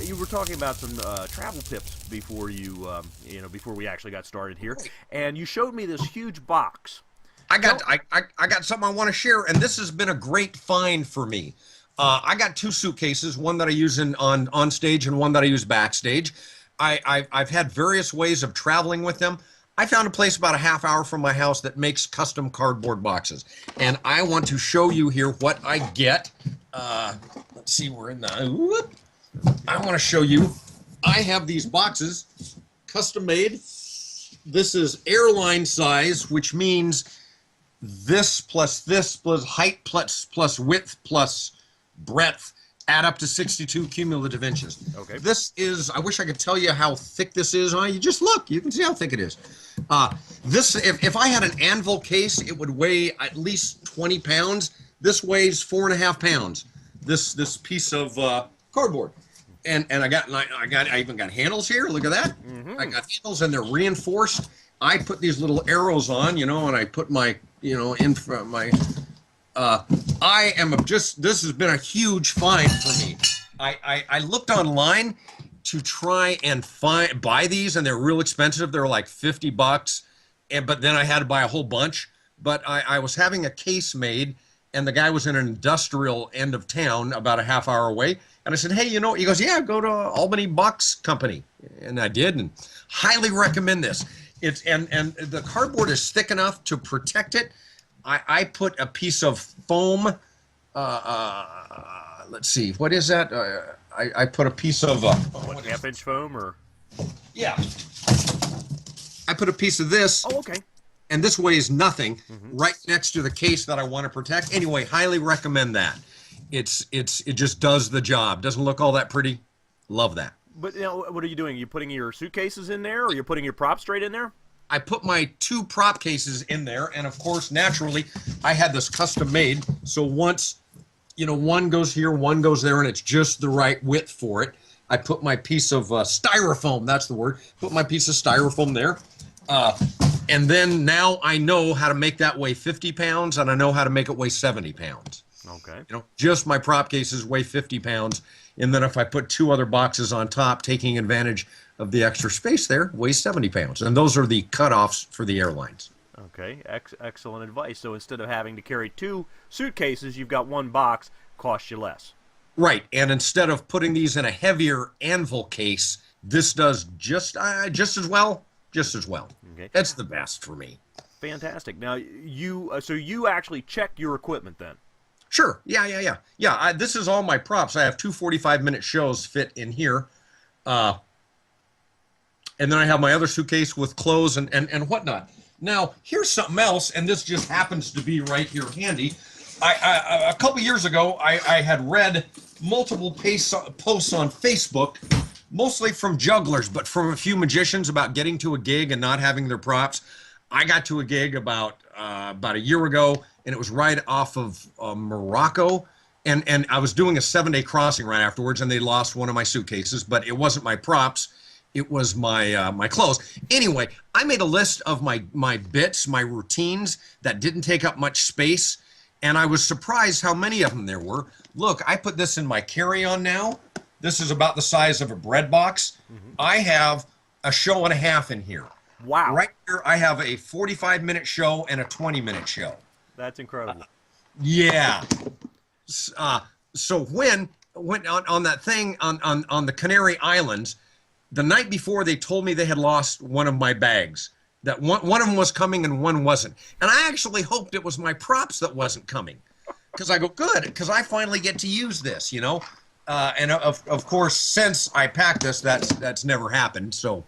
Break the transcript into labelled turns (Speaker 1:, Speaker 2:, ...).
Speaker 1: you were talking about some travel tips before before we actually got started here, and you showed me this huge box.
Speaker 2: I got something I want to share, and this has been a great find for me. I got two suitcases, one that I use on stage and one that I use backstage. I've had various ways of traveling with them. I found a place about a half hour from my house that makes custom cardboard boxes, and I want to show you here what I get. Let's see, we're in the. Whoop. I want to show you. I have these boxes, custom made. This is airline size, which means this plus height plus width plus breadth add up to 62 cumulative inches.
Speaker 1: Okay.
Speaker 2: This is, I wish I could tell you how thick this is. You just look, you can see how thick it is. If I had an anvil case, it would weigh at least 20 pounds. This weighs 4.5 pounds. This piece of cardboard. And I even got handles here. Look at that. I got handles and they're reinforced. I put these little arrows on, and I put my, in front my. This has been a huge find for me. I looked online to try and buy these, and they're real expensive. They're like $50, but then I had to buy a whole bunch. But I was having a case made, and the guy was in an industrial end of town, about a half hour away. And I said, hey, he goes, yeah, go to Albany Box Company. And I did, and highly recommend this. And the cardboard is thick enough to protect it. I put a piece of foam. Let's see, what is that? I put a piece of
Speaker 1: what, half-inch foam or?
Speaker 2: Yeah. I put a piece of this.
Speaker 1: Oh, okay.
Speaker 2: And this weighs nothing, right next to the case that I want to protect. Anyway, highly recommend that. It just does the job. Doesn't look all that pretty. Love that.
Speaker 1: But what are you doing? You putting your suitcases in there, or you're putting your props straight in there?
Speaker 2: I put my two prop cases in there, and of course, naturally, I had this custom made. So once, one goes here, one goes there, and it's just the right width for it. I put my piece of styrofoam, that's the word, put my piece of styrofoam there. And then now I know how to make that weigh 50 pounds, and I know how to make it weigh 70 pounds.
Speaker 1: Okay.
Speaker 2: Just my prop cases weigh 50 pounds. And then if I put two other boxes on top, taking advantage of the extra space there, weighs 70 pounds. And those are the cutoffs for the airlines.
Speaker 1: Okay, excellent advice. So instead of having to carry two suitcases, you've got one box, costs you less.
Speaker 2: Right, and instead of putting these in a heavier anvil case, this does just as well. Okay. That's the best for me.
Speaker 1: Fantastic. Now, you actually check your equipment then?
Speaker 2: Sure. Yeah. This is all my props. I have two 45-minute shows fit in here. And then I have my other suitcase with clothes and whatnot. Now, here's something else, and this just happens to be right here handy. A couple years ago, I had read multiple posts on Facebook, mostly from jugglers, but from a few magicians about getting to a gig and not having their props. I got to a gig about a year ago, and it was right off of Morocco, and I was doing a 7-day crossing right afterwards, and they lost one of my suitcases, but it wasn't my props. It was my clothes. Anyway, I made a list of my bits, my routines that didn't take up much space, and I was surprised how many of them there were. Look, I put this in my carry-on now. This is about the size of a bread box. I have a show and a half in here.
Speaker 1: Wow.
Speaker 2: Right here, I have a 45-minute show and a 20-minute show.
Speaker 1: That's incredible.
Speaker 2: Yeah. So when on that thing on the Canary Islands, the night before they told me they had lost one of my bags. That one of them was coming and one wasn't. And I actually hoped it was my props that wasn't coming. Because I go, good, because I finally get to use this, And of course, since I packed this, that's never happened. So